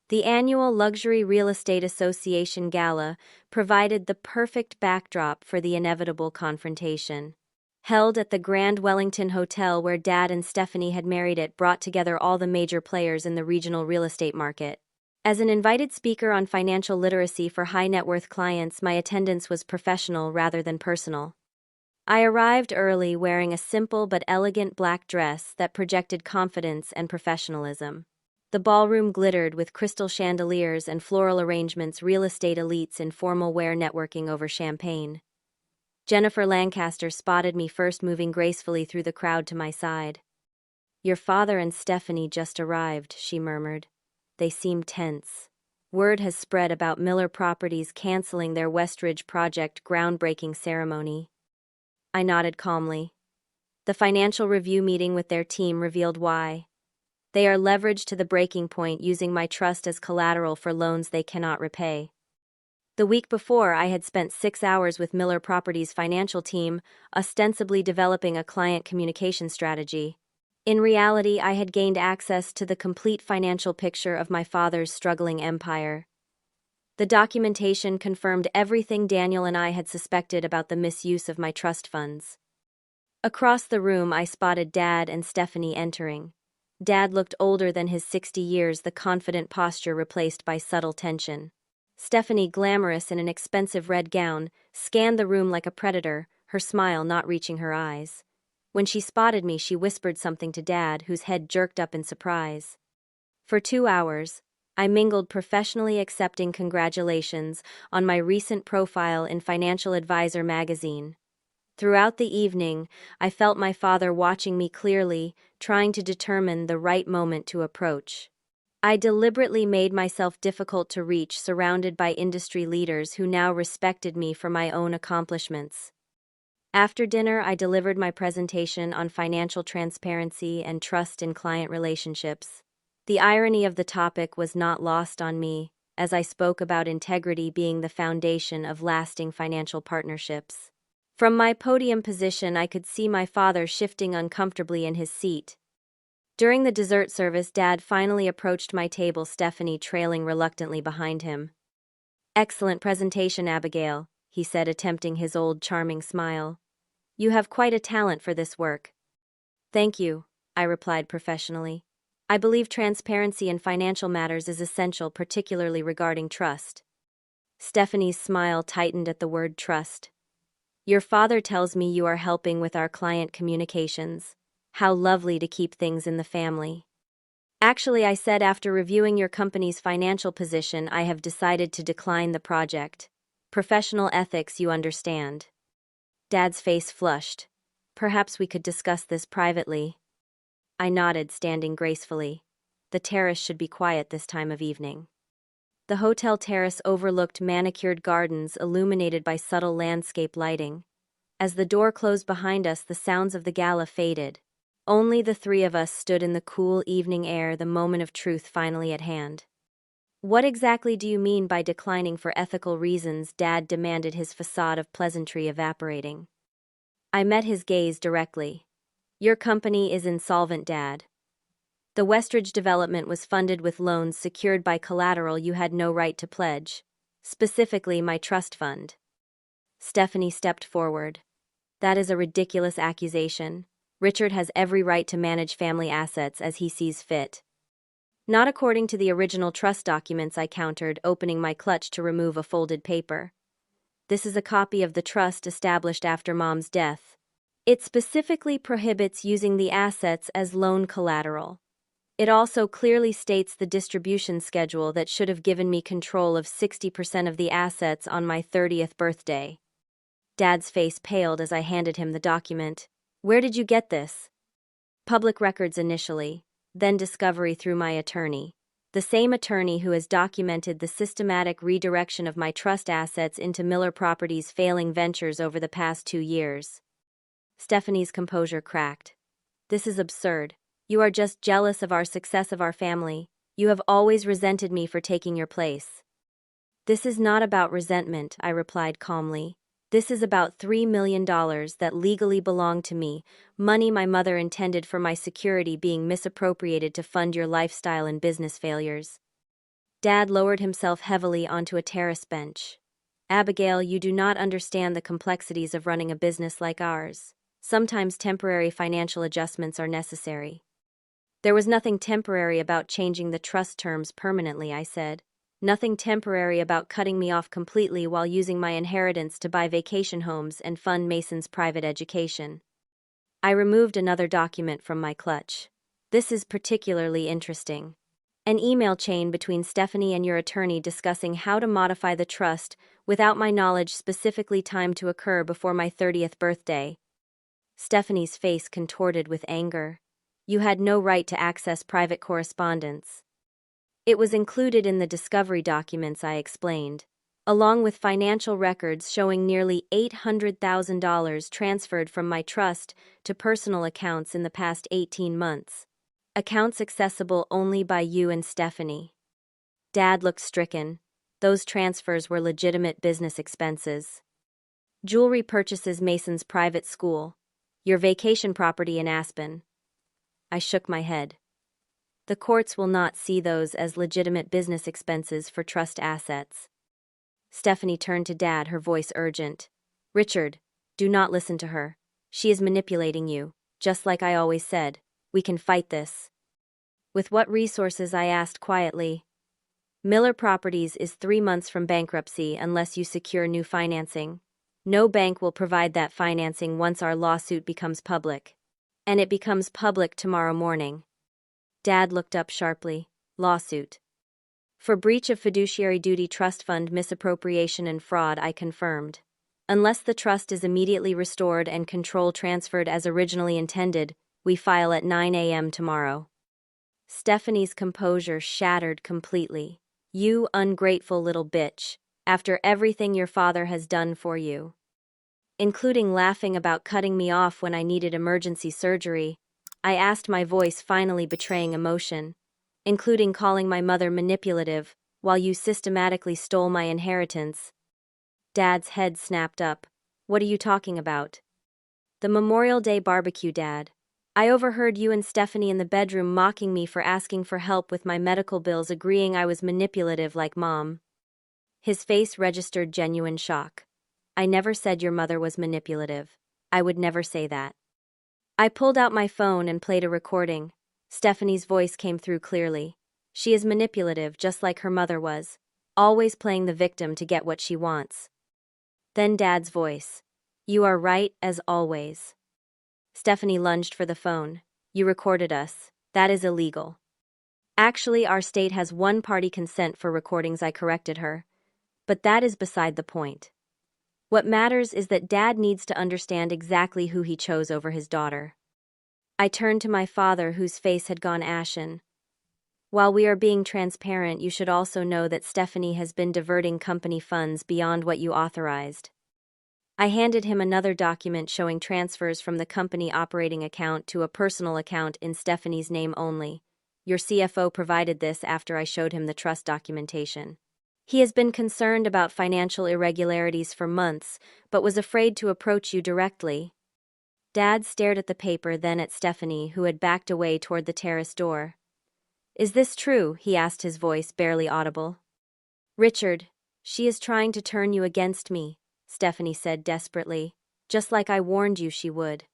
The annual Luxury Real Estate Association Gala provided the perfect backdrop for the inevitable confrontation. Held at the Grand Wellington Hotel where Dad and Stephanie had married, it brought together all the major players in the regional real estate market. As an invited speaker on financial literacy for high-net-worth clients, my attendance was professional rather than personal. I arrived early wearing a simple but elegant black dress that projected confidence and professionalism. The ballroom glittered with crystal chandeliers and floral arrangements, real estate elites in formal wear networking over champagne. Jennifer Lancaster spotted me first, moving gracefully through the crowd to my side. "Your father and Stephanie just arrived," she murmured. They seem tense. Word has spread about Miller Properties canceling their Westridge project groundbreaking ceremony. I nodded calmly. The financial review meeting with their team revealed why. They are leveraged to the breaking point, using my trust as collateral for loans they cannot repay. The week before, I had spent 6 hours with Miller Properties' financial team, ostensibly developing a client communication strategy. In reality, I had gained access to the complete financial picture of my father's struggling empire. The documentation confirmed everything Daniel and I had suspected about the misuse of my trust funds. Across the room, I spotted Dad and Stephanie entering. Dad looked older than his 60 years, the confident posture replaced by subtle tension. Stephanie, glamorous in an expensive red gown, scanned the room like a predator, her smile not reaching her eyes. When she spotted me, she whispered something to Dad, whose head jerked up in surprise. For 2 hours, I mingled, professionally accepting congratulations on my recent profile in Financial Advisor magazine. Throughout the evening, I felt my father watching me clearly, trying to determine the right moment to approach. I deliberately made myself difficult to reach, surrounded by industry leaders who now respected me for my own accomplishments. After dinner, I delivered my presentation on financial transparency and trust in client relationships. The irony of the topic was not lost on me, as I spoke about integrity being the foundation of lasting financial partnerships. From my podium position, I could see my father shifting uncomfortably in his seat. During the dessert service, Dad finally approached my table, Stephanie trailing reluctantly behind him. "Excellent presentation, Abigail," he said, attempting his old charming smile. "You have quite a talent for this work." "Thank you," I replied professionally. I believe transparency in financial matters is essential, particularly regarding trust. Stephanie's smile tightened at the word trust. Your father tells me you are helping with our client communications. How lovely to keep things in the family. Actually, I said after reviewing your company's financial position, I have decided to decline the project. Professional ethics, you understand. Dad's face flushed. Perhaps we could discuss this privately. I nodded, standing gracefully. The terrace should be quiet this time of evening. The hotel terrace overlooked manicured gardens illuminated by subtle landscape lighting. As the door closed behind us, the sounds of the gala faded. Only the three of us stood in the cool evening air, the moment of truth finally at hand. What exactly do you mean by declining for ethical reasons? Dad demanded, his facade of pleasantry evaporating. I met his gaze directly. Your company is insolvent, Dad. The Westridge development was funded with loans secured by collateral you had no right to pledge, specifically my trust fund. Stephanie stepped forward. That is a ridiculous accusation. Richard has every right to manage family assets as he sees fit. Not according to the original trust documents, I countered, opening my clutch to remove a folded paper. This is a copy of the trust established after Mom's death. It specifically prohibits using the assets as loan collateral. It also clearly states the distribution schedule that should have given me control of 60% of the assets on my 30th birthday. Dad's face paled as I handed him the document. Where did you get this? Public records initially, then discovery through my attorney. The same attorney who has documented the systematic redirection of my trust assets into Miller Properties' failing ventures over the past 2 years. Stephanie's composure cracked. This is absurd. You are just jealous of our success of our family. You have always resented me for taking your place. This is not about resentment, I replied calmly. This is about $3 million that legally belong to me, money my mother intended for my security being misappropriated to fund your lifestyle and business failures. Dad lowered himself heavily onto a terrace bench. Abigail, you do not understand the complexities of running a business like ours. Sometimes temporary financial adjustments are necessary. There was nothing temporary about changing the trust terms permanently, I said. Nothing temporary about cutting me off completely while using my inheritance to buy vacation homes and fund Mason's private education. I removed another document from my clutch. This is particularly interesting. An email chain between Stephanie and your attorney discussing how to modify the trust without my knowledge, specifically timed to occur before my 30th birthday. Stephanie's face contorted with anger. You had no right to access private correspondence. It was included in the discovery documents, I explained, along with financial records showing nearly $800,000 transferred from my trust to personal accounts in the past 18 months. Accounts accessible only by you and Stephanie. Dad looked stricken. Those transfers were legitimate business expenses. Jewelry purchases, Mason's private school, your vacation property in Aspen. I shook my head. The courts will not see those as legitimate business expenses for trust assets. Stephanie turned to Dad, her voice urgent. Richard, do not listen to her. She is manipulating you, just like I always said. We can fight this. With what resources? I asked quietly. Miller Properties is 3 months from bankruptcy unless you secure new financing. No bank will provide that financing once our lawsuit becomes public. And it becomes public tomorrow morning. Dad looked up sharply. Lawsuit. For breach of fiduciary duty, trust fund misappropriation and fraud, I confirmed. Unless the trust is immediately restored and control transferred as originally intended, we file at 9 a.m. tomorrow. Stephanie's composure shattered completely. You ungrateful little bitch, after everything your father has done for you. Including laughing about cutting me off when I needed emergency surgery, I asked, my voice finally betraying emotion, including calling my mother manipulative while you systematically stole my inheritance. Dad's head snapped up. What are you talking about? The Memorial Day barbecue, Dad. I overheard you and Stephanie in the bedroom mocking me for asking for help with my medical bills, agreeing I was manipulative like Mom. His face registered genuine shock. I never said your mother was manipulative. I would never say that. I pulled out my phone and played a recording. Stephanie's voice came through clearly. She is manipulative, just like her mother was, always playing the victim to get what she wants. Then Dad's voice. You are right, as always. Stephanie lunged for the phone. You recorded us. That is illegal. Actually, our state has one-party consent for recordings, I corrected her. But that is beside the point. What matters is that Dad needs to understand exactly who he chose over his daughter. I turned to my father, whose face had gone ashen. While we are being transparent, you should also know that Stephanie has been diverting company funds beyond what you authorized. I handed him another document showing transfers from the company operating account to a personal account in Stephanie's name only. Your CFO provided this after I showed him the trust documentation. He has been concerned about financial irregularities for months, but was afraid to approach you directly. Dad stared at the paper, then at Stephanie, who had backed away toward the terrace door. Is this true? He asked, his voice barely audible. Richard, she is trying to turn you against me, Stephanie said desperately, just like I warned you she would.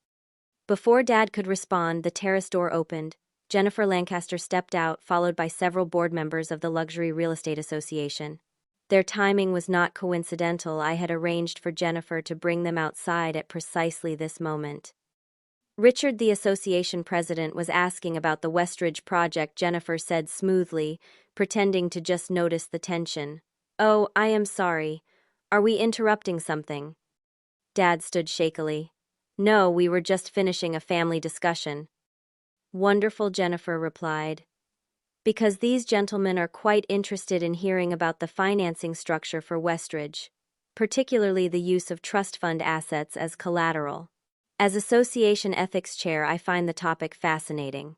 Before Dad could respond, the terrace door opened. Jennifer Lancaster stepped out, followed by several board members of the Luxury Real Estate Association. Their timing was not coincidental. I had arranged for Jennifer to bring them outside at precisely this moment. Richard, the association president, was asking about the Westridge project, Jennifer said smoothly, pretending to just notice the tension. Oh, I am sorry. Are we interrupting something? Dad stood shakily. No, we were just finishing a family discussion. Wonderful, Jennifer replied. Because these gentlemen are quite interested in hearing about the financing structure for Westridge, particularly the use of trust fund assets as collateral. As association ethics chair, I find the topic fascinating.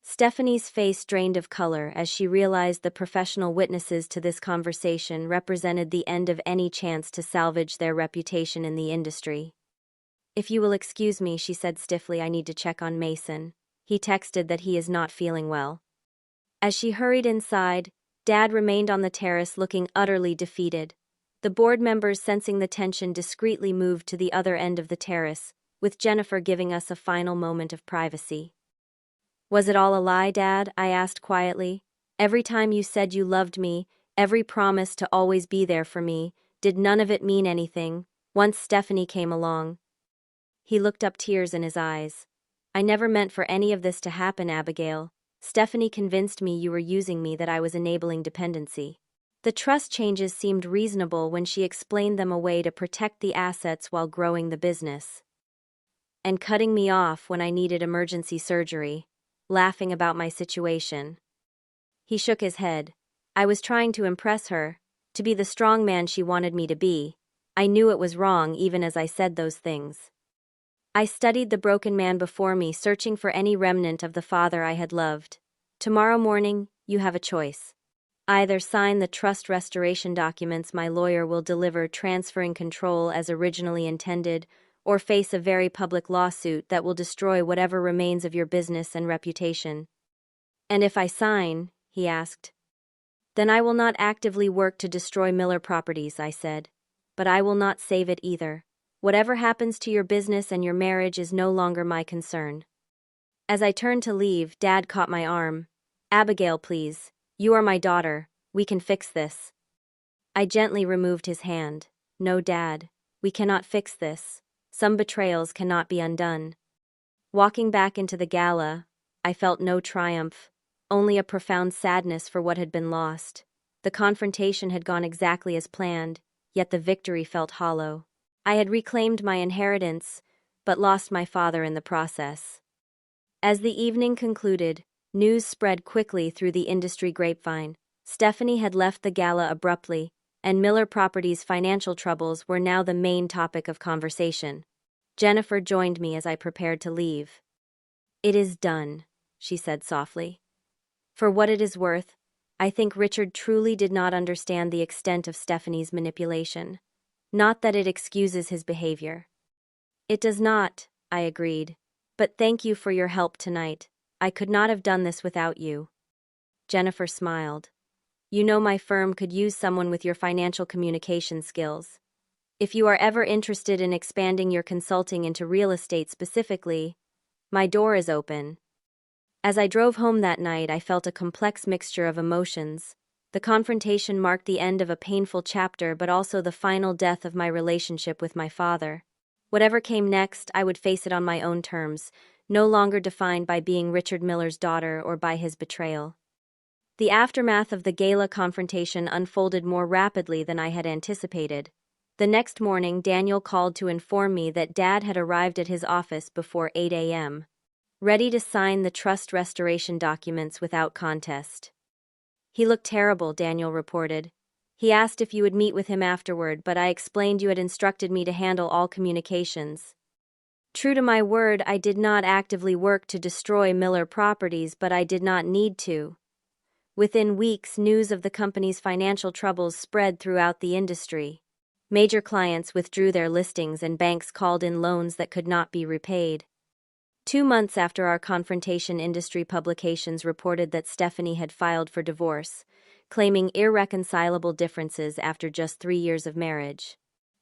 Stephanie's face drained of color as she realized the professional witnesses to this conversation represented the end of any chance to salvage their reputation in the industry. If you will excuse me, she said stiffly, I need to check on Mason. He texted that he is not feeling well. As she hurried inside, Dad remained on the terrace looking utterly defeated. The board members, sensing the tension, discreetly moved to the other end of the terrace, with Jennifer giving us a final moment of privacy. Was it all a lie, Dad? I asked quietly. Every time you said you loved me, every promise to always be there for me, did none of it mean anything, once Stephanie came along? He looked up, tears in his eyes. I never meant for any of this to happen, Abigail. Stephanie convinced me you were using me, that I was enabling dependency. The trust changes seemed reasonable when she explained them away to protect the assets while growing the business. And cutting me off when I needed emergency surgery, laughing about my situation. He shook his head. I was trying to impress her, to be the strong man she wanted me to be. I knew it was wrong even as I said those things. I studied the broken man before me, searching for any remnant of the father I had loved. Tomorrow morning, you have a choice. Either sign the trust restoration documents my lawyer will deliver, transferring control as originally intended, or face a very public lawsuit that will destroy whatever remains of your business and reputation. And if I sign, he asked. Then I will not actively work to destroy Miller Properties, I said. But I will not save it either. Whatever happens to your business and your marriage is no longer my concern. As I turned to leave, Dad caught my arm. Abigail, please. You are my daughter. We can fix this. I gently removed his hand. No, Dad. We cannot fix this. Some betrayals cannot be undone. Walking back into the gala, I felt no triumph, only a profound sadness for what had been lost. The confrontation had gone exactly as planned, yet the victory felt hollow. I had reclaimed my inheritance, but lost my father in the process. As the evening concluded, news spread quickly through the industry grapevine. Stephanie had left the gala abruptly, and Miller Properties' financial troubles were now the main topic of conversation. Jennifer joined me as I prepared to leave. It is done, she said softly. For what it is worth, I think Richard truly did not understand the extent of Stephanie's manipulation. Not that it excuses his behavior. It does not, I agreed. But thank you for your help tonight. I could not have done this without you. Jennifer smiled. You know, my firm could use someone with your financial communication skills. If you are ever interested in expanding your consulting into real estate specifically, my door is open. As I drove home that night, I felt a complex mixture of emotions. The confrontation marked the end of a painful chapter, but also the final death of my relationship with my father. Whatever came next, I would face it on my own terms, no longer defined by being Richard Miller's daughter or by his betrayal. The aftermath of the gala confrontation unfolded more rapidly than I had anticipated. The next morning, Daniel called to inform me that Dad had arrived at his office before 8 a.m., ready to sign the trust restoration documents without contest. He looked terrible, Daniel reported. He asked if you would meet with him afterward, but I explained you had instructed me to handle all communications. True to my word, I did not actively work to destroy Miller Properties, but I did not need to. Within weeks, news of the company's financial troubles spread throughout the industry. Major clients withdrew their listings and banks called in loans that could not be repaid. 2 months after our confrontation, industry publications reported that Stephanie had filed for divorce, claiming irreconcilable differences after just 3 years of marriage.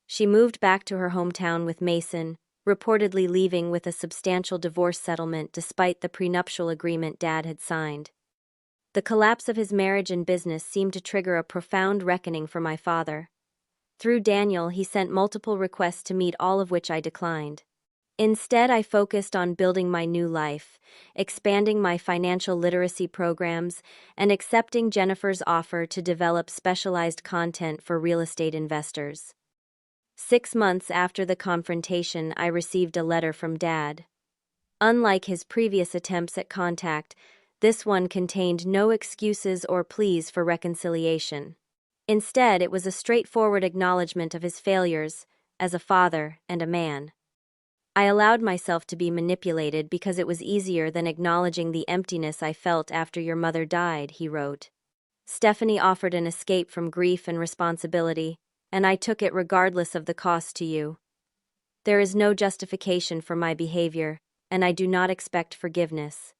She moved back to her hometown with Mason, reportedly leaving with a substantial divorce settlement despite the prenuptial agreement Dad had signed. The collapse of his marriage and business seemed to trigger a profound reckoning for my father. Through Daniel, he sent multiple requests to meet, all of which I declined. Instead, I focused on building my new life, expanding my financial literacy programs, and accepting Jennifer's offer to develop specialized content for real estate investors. 6 months after the confrontation, I received a letter from Dad. Unlike his previous attempts at contact, this one contained no excuses or pleas for reconciliation. Instead, it was a straightforward acknowledgement of his failures as a father and a man. I allowed myself to be manipulated because it was easier than acknowledging the emptiness I felt after your mother died, he wrote. Stephanie offered an escape from grief and responsibility, and I took it regardless of the cost to you. There is no justification for my behavior, and I do not expect forgiveness.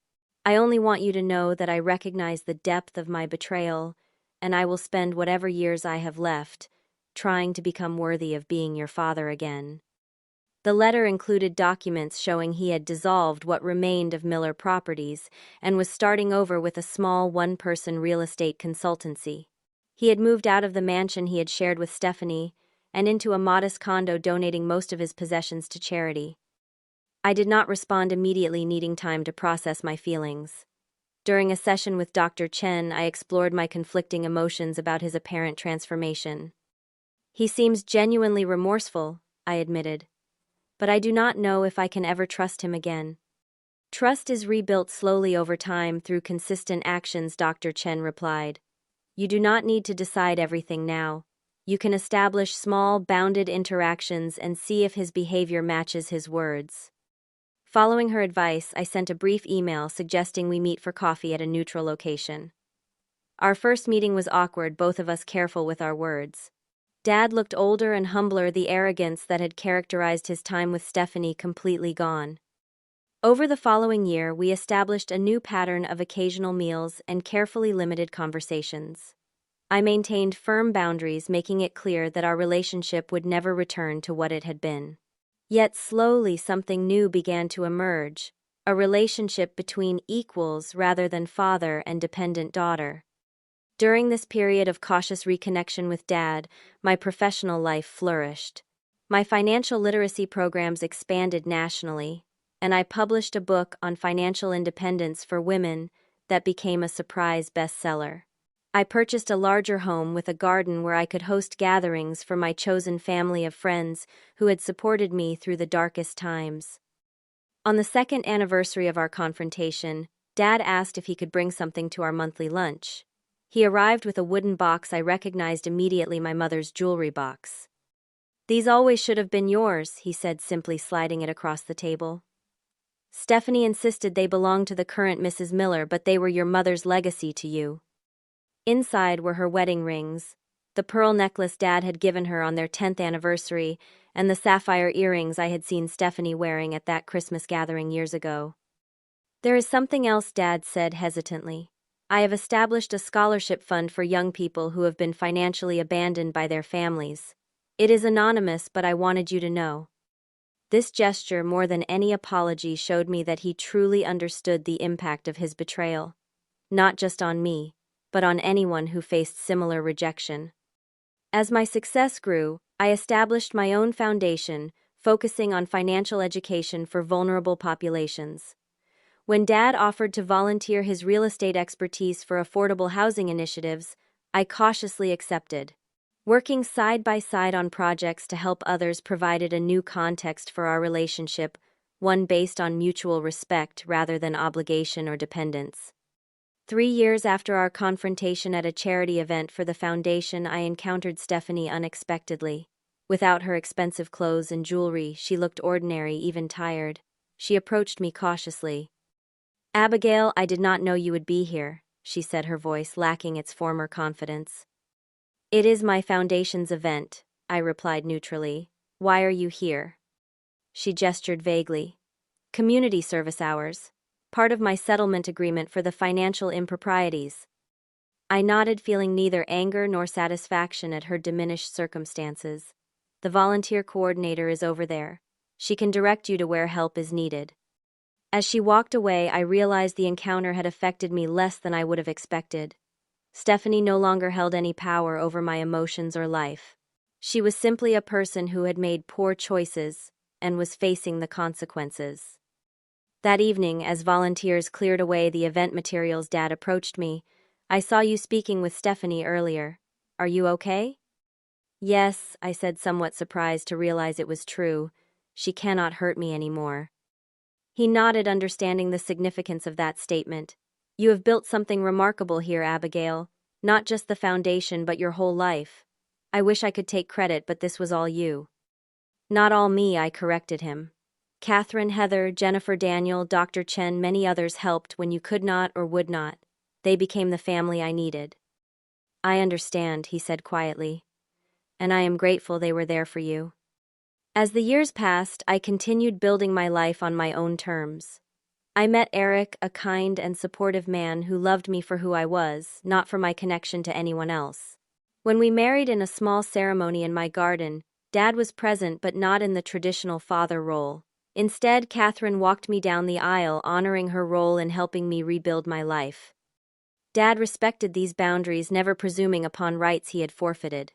I only want you to know that I recognize the depth of my betrayal, and I will spend whatever years I have left trying to become worthy of being your father again. The letter included documents showing he had dissolved what remained of Miller Properties and was starting over with a small one-person real estate consultancy. He had moved out of the mansion he had shared with Stephanie and into a modest condo, donating most of his possessions to charity. I did not respond immediately, needing time to process my feelings. During a session with Dr. Chen, I explored my conflicting emotions about his apparent transformation. He seems genuinely remorseful, I admitted. But I do not know if I can ever trust him again. Trust is rebuilt slowly over time through consistent actions, Dr. Chen replied. You do not need to decide everything now. You can establish small, bounded interactions and see if his behavior matches his words. Following her advice, I sent a brief email suggesting we meet for coffee at a neutral location. Our first meeting was awkward, both of us careful with our words. Dad looked older and humbler, the arrogance that had characterized his time with Stephanie completely gone. Over the following year, we established a new pattern of occasional meals and carefully limited conversations. I maintained firm boundaries, making it clear that our relationship would never return to what it had been. Yet slowly something new began to emerge, a relationship between equals rather than father and dependent daughter. During this period of cautious reconnection with Dad, my professional life flourished. My financial literacy programs expanded nationally, and I published a book on financial independence for women that became a surprise bestseller. I purchased a larger home with a garden where I could host gatherings for my chosen family of friends who had supported me through the darkest times. On the second anniversary of our confrontation, Dad asked if he could bring something to our monthly lunch. He arrived with a wooden box I recognized immediately, my mother's jewelry box. These always should have been yours, he said, simply sliding it across the table. Stephanie insisted they belonged to the current Mrs. Miller, but they were your mother's legacy to you. Inside were her wedding rings, the pearl necklace Dad had given her on their 10th anniversary, and the sapphire earrings I had seen Stephanie wearing at that Christmas gathering years ago. There is something else, Dad said hesitantly. I have established a scholarship fund for young people who have been financially abandoned by their families. It is anonymous, but I wanted you to know. This gesture, more than any apology, showed me that he truly understood the impact of his betrayal. Not just on me, but on anyone who faced similar rejection. As my success grew, I established my own foundation, focusing on financial education for vulnerable populations. When Dad offered to volunteer his real estate expertise for affordable housing initiatives, I cautiously accepted. Working side by side on projects to help others provided a new context for our relationship, one based on mutual respect rather than obligation or dependence. 3 years after our confrontation at a charity event for the foundation, I encountered Stephanie unexpectedly. Without her expensive clothes and jewelry, she looked ordinary, even tired. She approached me cautiously. "Abigail, I did not know you would be here," she said, her voice lacking its former confidence. "It is my foundation's event," I replied neutrally. "Why are you here?" She gestured vaguely. "Community service hours. Part of my settlement agreement for the financial improprieties." I nodded, feeling neither anger nor satisfaction at her diminished circumstances. "The volunteer coordinator is over there. She can direct you to where help is needed." As she walked away, I realized the encounter had affected me less than I would have expected. Stephanie no longer held any power over my emotions or life. She was simply a person who had made poor choices and was facing the consequences. That evening, as volunteers cleared away the event materials, Dad approached me. "I saw you speaking with Stephanie earlier. Are you okay?" "Yes," I said, somewhat surprised to realize it was true. "She cannot hurt me anymore." He nodded, understanding the significance of that statement. "You have built something remarkable here, Abigail. Not just the foundation, but your whole life. I wish I could take credit, but this was all you." "Not all me," I corrected him. "Catherine, Heather, Jennifer, Daniel, Dr. Chen, many others helped when you could not or would not. They became the family I needed." "I understand," he said quietly. "And I am grateful they were there for you." As the years passed, I continued building my life on my own terms. I met Eric, a kind and supportive man who loved me for who I was, not for my connection to anyone else. When we married in a small ceremony in my garden, Dad was present but not in the traditional father role. Instead, Catherine walked me down the aisle, honoring her role in helping me rebuild my life. Dad respected these boundaries, never presuming upon rights he had forfeited.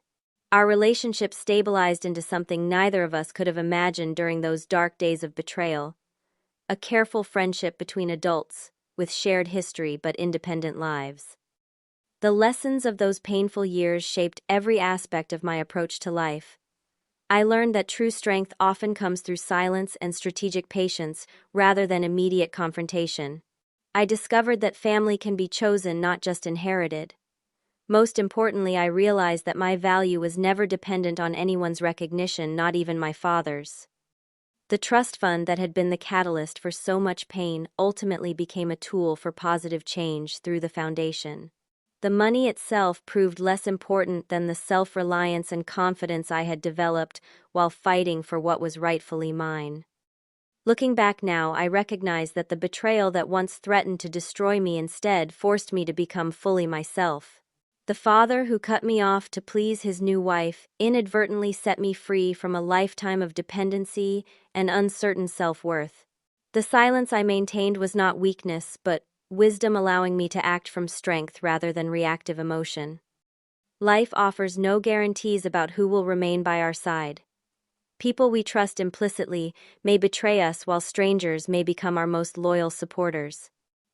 Our relationship stabilized into something neither of us could have imagined during those dark days of betrayal. A careful friendship between adults, with shared history but independent lives. The lessons of those painful years shaped every aspect of my approach to life. I learned that true strength often comes through silence and strategic patience rather than immediate confrontation. I discovered that family can be chosen, not just inherited. Most importantly, I realized that my value was never dependent on anyone's recognition, not even my father's. The trust fund that had been the catalyst for so much pain ultimately became a tool for positive change through the foundation. The money itself proved less important than the self-reliance and confidence I had developed while fighting for what was rightfully mine. Looking back now, I recognize that the betrayal that once threatened to destroy me instead forced me to become fully myself. The father who cut me off to please his new wife inadvertently set me free from a lifetime of dependency and uncertain self-worth. The silence I maintained was not weakness, but wisdom, allowing me to act from strength rather than reactive emotion. Life offers no guarantees about who will remain by our side. People we trust implicitly may betray us, while strangers may become our most loyal supporters.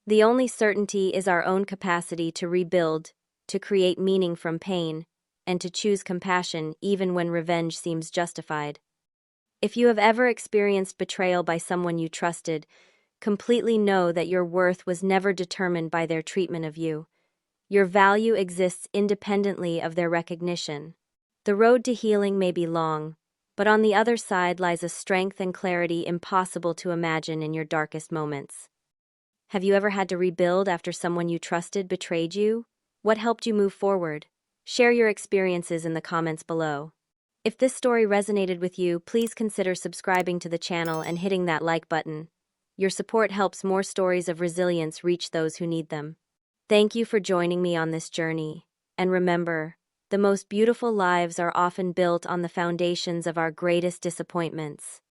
The only certainty is our own capacity to rebuild, to create meaning from pain, and to choose compassion even when revenge seems justified. If you have ever experienced betrayal by someone you trusted, completely know that your worth was never determined by their treatment of you. Your value exists independently of their recognition. The road to healing may be long, but on the other side lies a strength and clarity impossible to imagine in your darkest moments. Have you ever had to rebuild after someone you trusted betrayed you? What helped you move forward? Share your experiences in the comments below. If this story resonated with you, please consider subscribing to the channel and hitting that like button. Your support helps more stories of resilience reach those who need them. Thank you for joining me on this journey. And remember, the most beautiful lives are often built on the foundations of our greatest disappointments.